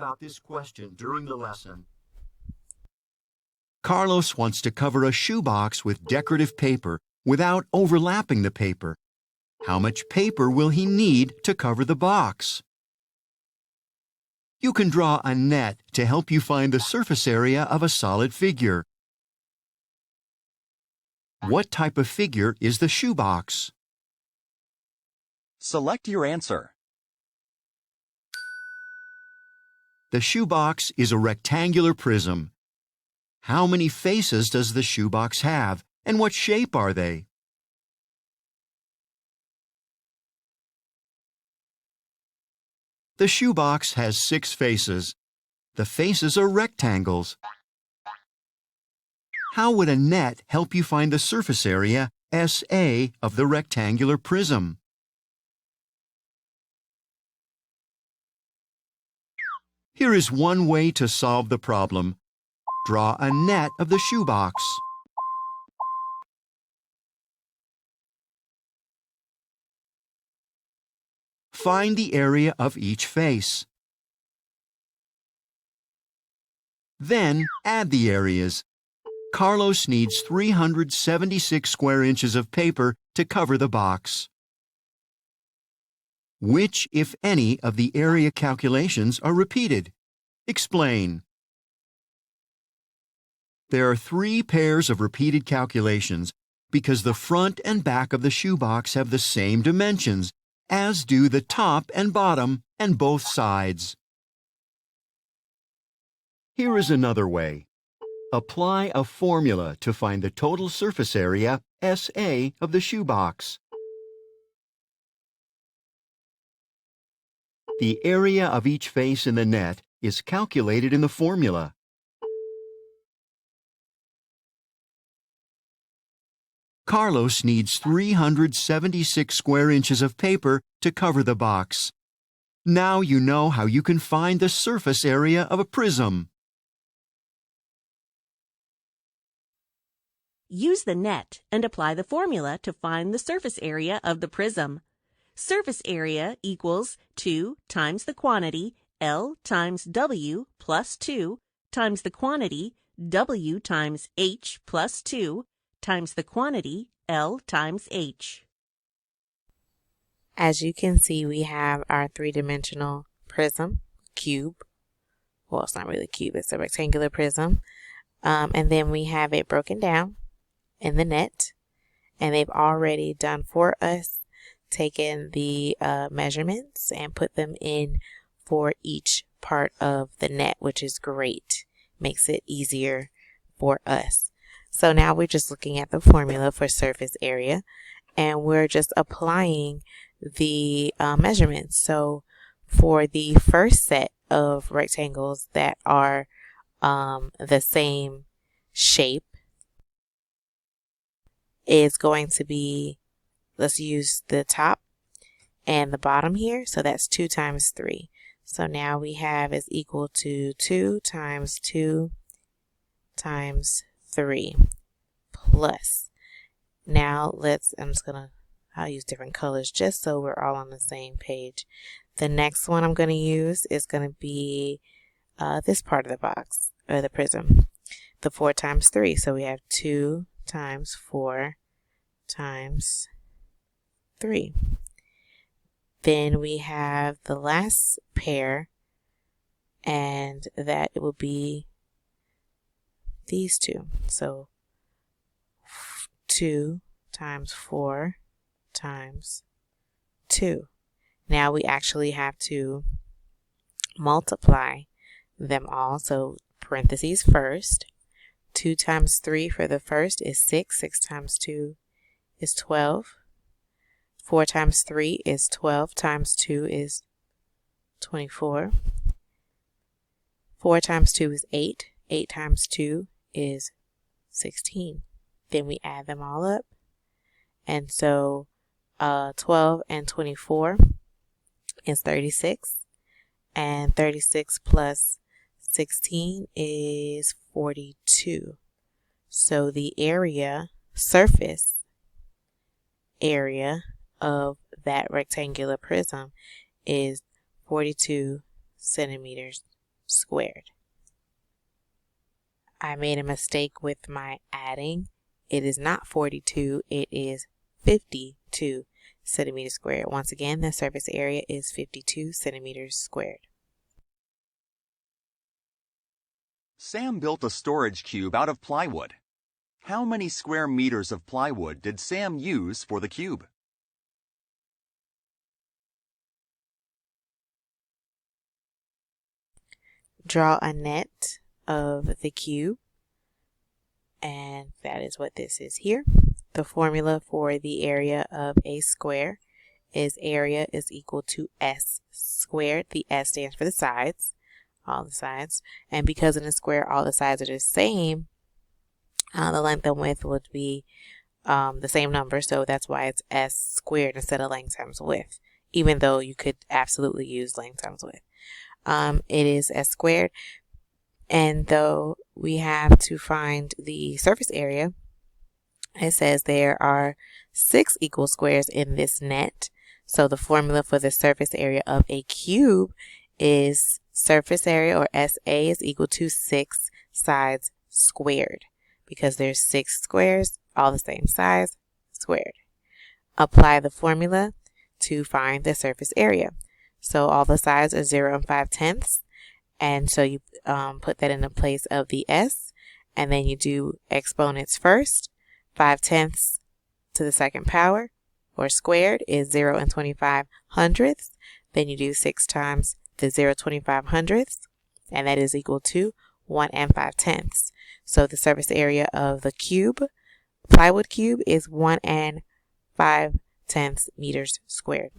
about this question during the lesson. Carlos wants to cover a shoebox with decorative paper without overlapping the paper. How much paper will he need to cover the box? You can draw a net to help you find the surface area of a solid figure. What type of figure is the shoebox? Select your answer. The shoebox is a rectangular prism. How many faces does the shoebox have, and what shape are they? The shoebox has 6 faces. The faces are rectangles. How would a net help you find the surface area, SA, of the rectangular prism? Here is one way to solve the problem. Draw a net of the shoebox. Find the area of each face. Then add the areas. Carlos needs 376 square inches of paper to cover the box. Which, if any, of the area calculations are repeated? Explain. There are 3 pairs of repeated calculations because the front and back of the shoebox have the same dimensions, as do the top and bottom and both sides. Here is another way. Apply a formula to find the total surface area, SA, of the shoebox. The area of each face in the net is calculated in the formula. Carlos needs 376 square inches of paper to cover the box. Now you know how you can find the surface area of a prism. Use the net and apply the formula to find the surface area of the prism. Surface area equals 2 times the quantity, L times W plus 2, times the quantity, W times H plus 2, times the quantity, L times H. As you can see, we have our 3-dimensional prism, cube. Well, it's not really a cube, it's a rectangular prism. And then we have it broken down in the net. And they've already done for us, taken the measurements and put them in for each part of the net, which is great. Makes it easier for us. So now we're just looking at the formula for surface area, and we're just applying the measurements. So for the first set of rectangles that are the same shape is going to be, let's use the top and the bottom here. So that's 2 times 3. So now we have is equal to 2 times 2 times 3 plus. Now I'll use different colors just so we're all on the same page. The next one I'm going to use is going to be this part of the box, or the prism, the 4 times 3. So we have 2 times 4 times 3. Then we have the last pair, and that it will be these two. So 2 times 4 times 2. Now we actually have to multiply them all. So parentheses first. 2 times 3 for the first is 6. 6 times 2 is 12. 4 times 3 is 12 times 2 is 24. 4 times 2 is 8. 8 times 2 is 16. Then we add them all up. And so 12 and 24 is 36. And 36 plus 16 is 42. So the surface area of that rectangular prism is 42 centimeters squared. I made a mistake with my adding. It is not 42, it is 52 centimeters squared. Once again, the surface area is 52 centimeters squared. Sam built a storage cube out of plywood. How many square meters of plywood did Sam use for the cube? Draw a net of the cube, and that is what this is here. The formula for the area of a square is area is equal to S squared. The S stands for the sides, all the sides, and because in a square all the sides are the same, the length and width would be the same number, so that's why it's S squared instead of length times width, even though you could absolutely use length times width. It is S squared, and though we have to find the surface area, it says there are 6 equal squares in this net, so the formula for the surface area of a cube is surface area, or SA, is equal to 6 sides squared, because there's 6 squares, all the same size, squared. Apply the formula to find the surface area. So all the sides are 0 and 5/10, and so you put that in the place of the S, and then you do exponents first. 5/10 to the second power, or squared, is 0 and 25/100. Then you do 6 times the 0 25/100, and that is equal to 1 and 5/10. So the surface area of the cube, plywood cube, is 1 and 5/10 meters squared.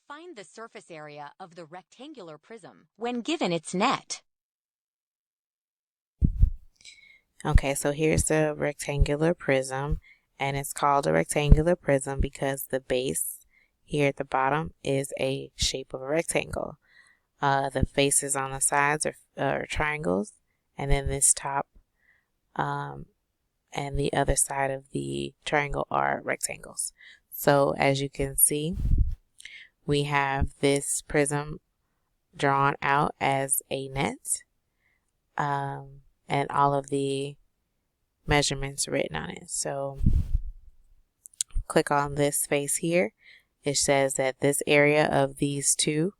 Find the surface area of the rectangular prism when given its net. Okay, so here's the rectangular prism, and it's called a rectangular prism because the base here at the bottom is a shape of a rectangle. The faces on the sides are triangles, and then this top and the other side of the triangle are rectangles. So as you can see, we have this prism drawn out as a net, and all of the measurements written on it. So click on this face here. It says that this area of these two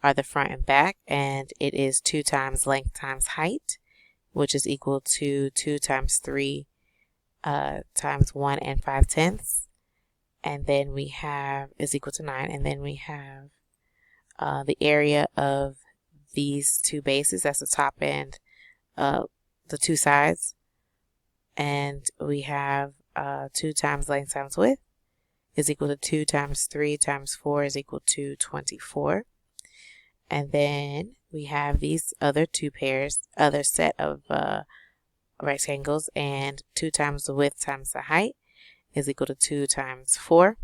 are the front and back, and it is 2 times length times height, which is equal to 2 times 3 times 1 and 5/10. And then we have is equal to 9, and then we have the area of these two bases, that's the top and the two sides, and we have 2 times length times width is equal to 2 times 3 times 4 is equal to 24. And then we have these other other set of rectangles, and 2 times the width times the height is equal to 2 times 4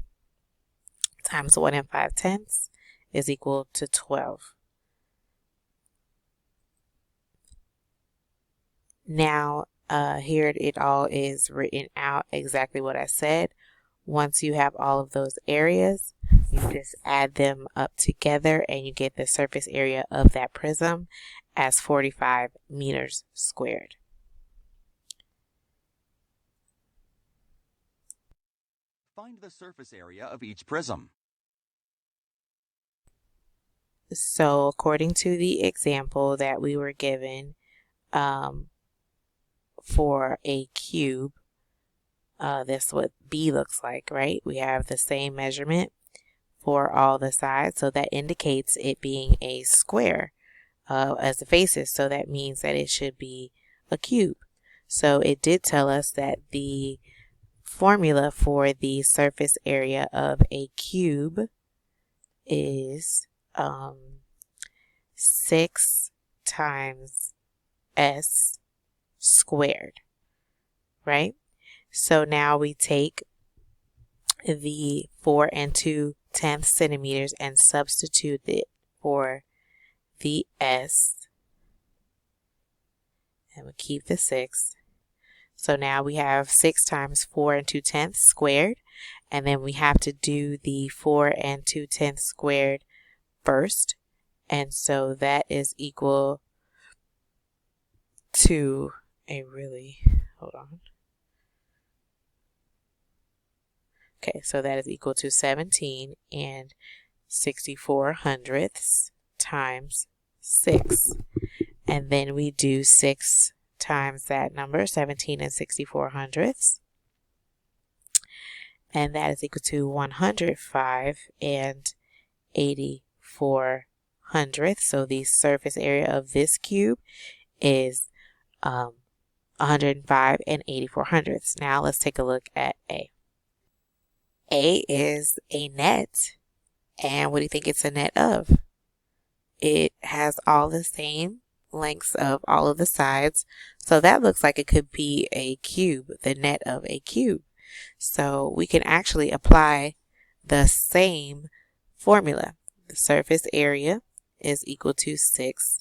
times 1 and 5/10 is equal to 12. Now here it all is written out exactly what I said. Once you have all of those areas, you just add them up together and you get the surface area of that prism as 45 meters squared. Find the surface area of each prism. So according to the example that we were given for a cube, that's what B looks like, right? We have the same measurement for all the sides, so that indicates it being a square as the faces, so that means that it should be a cube. So it did tell us that the formula for the surface area of a cube is 6 times S squared, right? So now we take the 4 and 2/10 centimeters and substitute it for the S, and we keep the 6. So now we have 6 times 4 and 2/10 squared, and then we have to do the 4 and 2/10 squared first, And so that is equal to hold on. Okay, so that is equal to 17 and 64 hundredths times 6. And then we do 6 times that number, 17 and 64 hundredths. And that is equal to 105 and 84 hundredths. So the surface area of this cube is 105 and 84 hundredths. Now let's take a look at A. A is a net. And what do you think it's a net of? It has all the same lengths of all of the sides. So that looks like it could be a cube, the net of a cube. So we can actually apply the same formula. The surface area is equal to 6s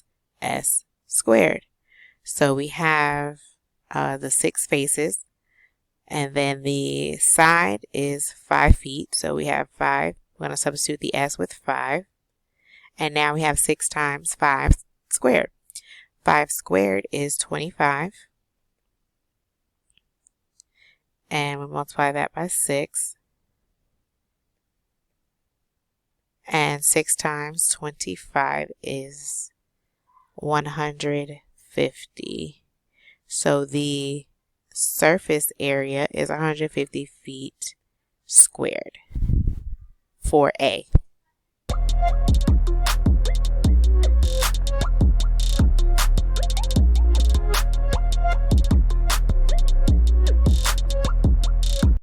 squared. So we have the 6 faces, and then the side is 5 feet. So we have 5. We're going to substitute the s with 5. And now we have 6 times 5 squared. 5 squared is 25. And we multiply that by 6. And 6 times 25 is 150. So the surface area is 150 feet squared for A.